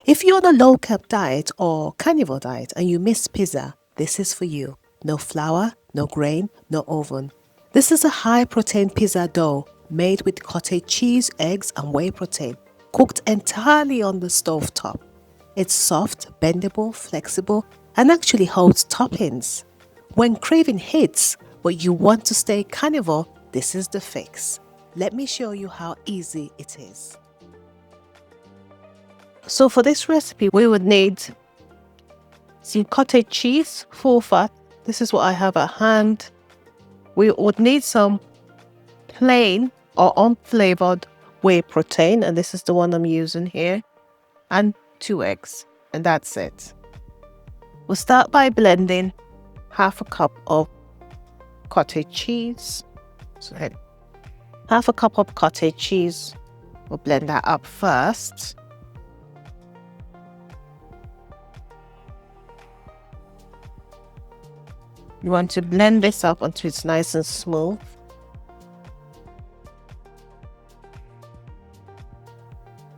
If you're on a low-carb diet or carnivore diet and you miss pizza, this is for you. No flour, no grain, no oven. This is a high-protein pizza dough made with cottage cheese, eggs and whey protein, cooked entirely on the stovetop. It's soft, bendable, flexible, and actually holds toppings. When craving hits, but you want to stay carnivore, this is the fix. Let me show you how easy it is. So for this recipe, we would need some cottage cheese, full fat. This is what I have at hand. We would need some plain or unflavored whey protein, and this is the one I'm using here, and 2 eggs, and that's it. We'll start by blending half a cup of cottage cheese. So half a cup of cottage cheese. We'll blend that up first. You want to blend this up until it's nice and smooth.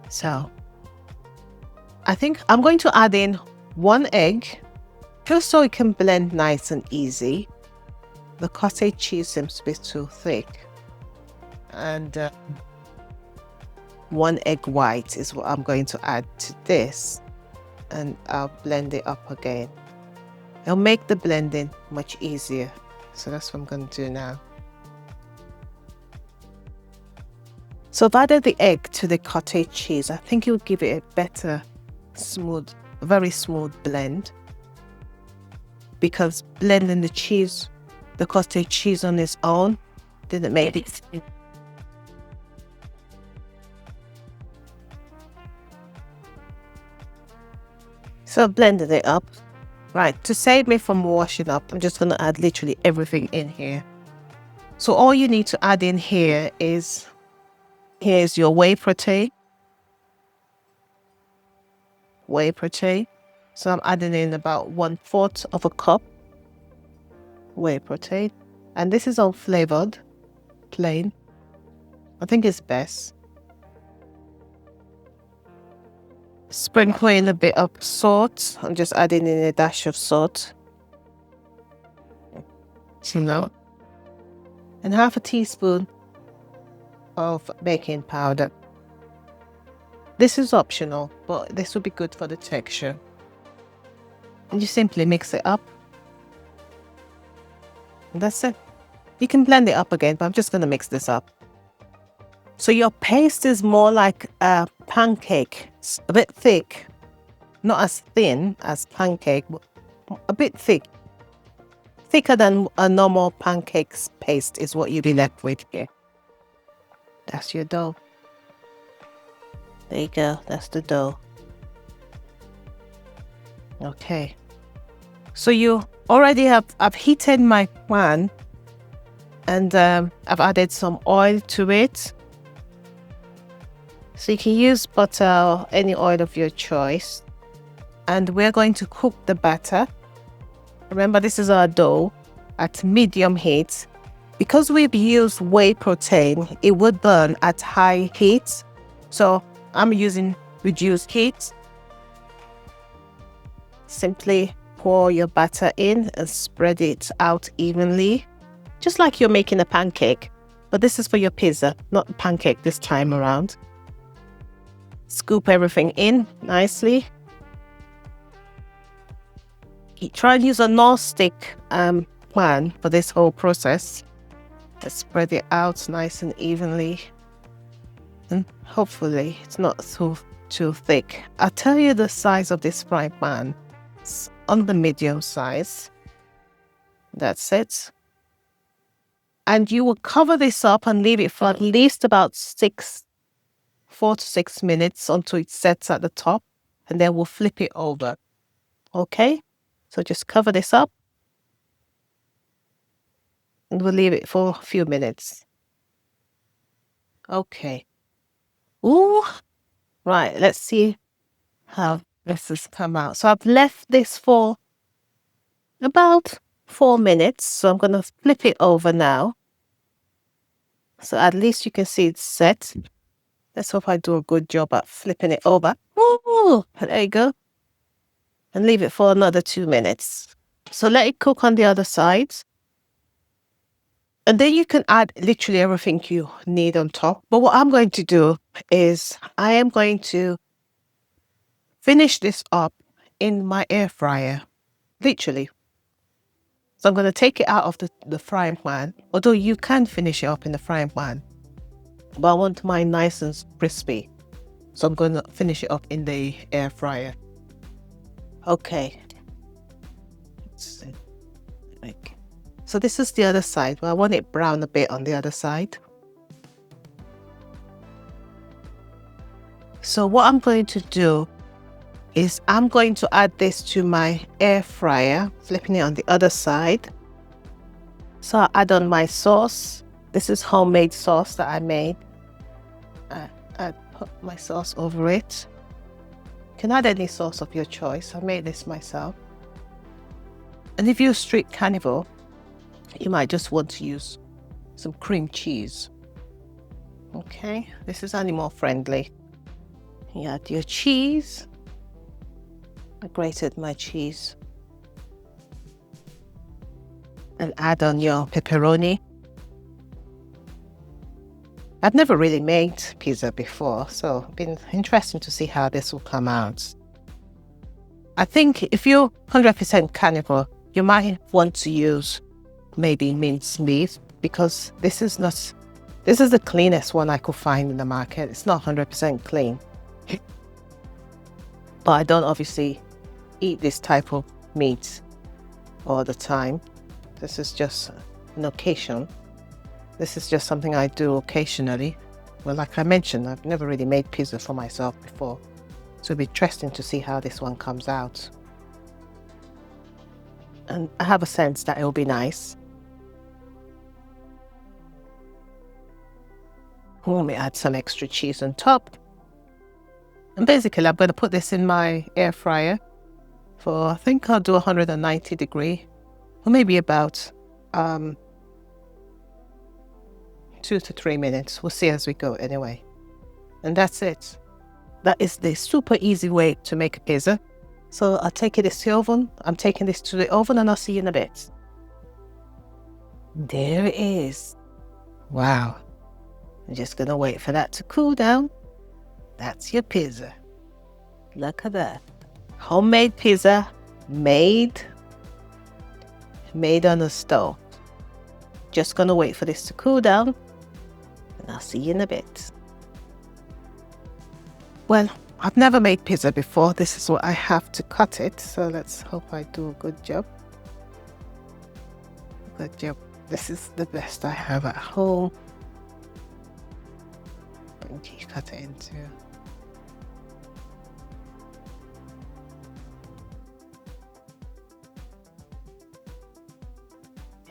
So I think I'm going to add in 1 egg, just so it can blend nice and easy. The cottage cheese seems to be too thick. And 1 egg white is what I'm going to add to this. And I'll blend it up again. It'll make the blending much easier. So that's what I'm going to do now. So I've added the egg to the cottage cheese. I think it will give it a better, very smooth blend. Because blending the cottage cheese on its own, didn't make it. So I've blended it up. Right, to save me from washing up, I'm just going to add literally everything in here. So all you need to add in here is, here's your whey protein. Whey protein. So I'm adding in about 1/4 of a cup whey protein. And this is unflavored, plain. I think it's best. Sprinkle in a bit of salt. I'm just adding in a dash of salt. And 1/2 teaspoon of baking powder. This is optional, but this will be good for the texture. And you simply mix it up. And that's it. You can blend it up again, but I'm just going to mix this up. So your paste is more like a pancake. It's a bit thick. Not as thin as pancake, but a bit thick. Thicker than a normal pancakes paste is what you'll be left with here. That's your dough. There you go. That's the dough. Okay. So you already I've heated my pan, and I've added some oil to it. So you can use butter or any oil of your choice. And we're going to cook the batter. Remember, this is our dough at medium heat. Because we've used whey protein, it would burn at high heat. So I'm using reduced heat. Simply pour your batter in and spread it out evenly, just like you're making a pancake. But this is for your pizza, not a pancake this time around. Scoop everything in nicely. Try and use a non-stick pan for this whole process. Let's spread it out nice and evenly. And hopefully it's not too thick. I'll tell you the size of this frying pan. It's on the medium size. That's it. And you will cover this up and leave it for at least about 4 to 6 minutes until it sets at the top, and then we'll flip it over. Okay? So just cover this up and we'll leave it for a few minutes. Okay. Ooh. Right, let's see how this has come out. So I've left this for about 4 minutes. So I'm going to flip it over now. So at least you can see it's set. Let's hope I do a good job at flipping it over. Ooh, Oh, there you go. And leave it for another 2 minutes. So let it cook on the other side. And then you can add literally everything you need on top. But what I'm going to do is I am going to finish this up in my air fryer, literally. So I'm going to take it out of the frying pan, although you can finish it up in the frying pan. But I want mine nice and crispy. So I'm going to finish it up in the air fryer. Okay. So this is the other side. Well, I want it brown a bit on the other side. So what I'm going to do is I'm going to add this to my air fryer, flipping it on the other side. So I'll add on my sauce. This is homemade sauce that I made. I put my sauce over it. You can add any sauce of your choice. I made this myself. And if you're a strict carnivore, you might just want to use some cream cheese. Okay, this is animal friendly. You add your cheese. I grated my cheese. And add on your pepperoni. I've never really made pizza before, so it's been interesting to see how this will come out. I think if you're 100% carnivore, you might want to use maybe minced meat, because this is the cleanest one I could find in the market. It's not 100% clean. But I don't obviously eat this type of meat all the time. This is just an occasion. This is just something I do occasionally. Well, like I mentioned, I've never really made pizza for myself before. So it'll be interesting to see how this one comes out. And I have a sense that it'll be nice. Let me add some extra cheese on top. And basically, I'm going to put this in my air fryer for, I think I'll do 190 degree, or maybe about 2 to 3 minutes. We'll see as we go anyway. And that's it. That is the super easy way to make a pizza. So I'll take it to the oven. I'm taking this to the oven and I'll see you in a bit. There it is. Wow. I'm just going to wait for that to cool down. That's your pizza. Look at that. Homemade pizza made on a stove. Just going to wait for this to cool down. And I'll see you in a bit. Well, I've never made pizza before. This is what I have to cut it. So let's hope I do a good job. Good job. This is the best I have at home. You cut it into.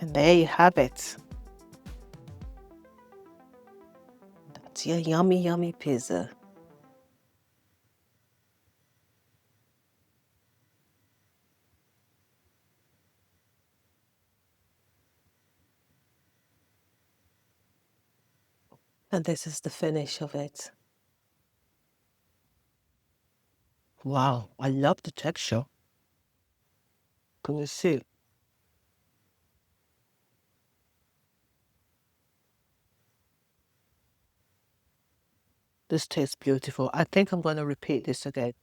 And there you have it. That's your yummy, yummy pizza. And this is the finish of it. Wow, I love the texture. Can you see? This tastes beautiful. I think I'm going to repeat this again.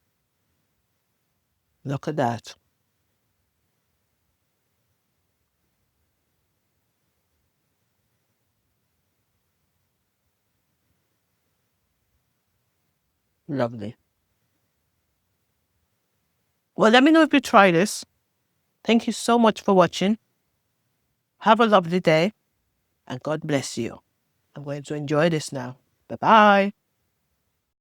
Look at that. Lovely. Well, let me know if you try this. Thank you so much for watching. Have a lovely day and God bless you. I'm going to enjoy this now. Bye-bye.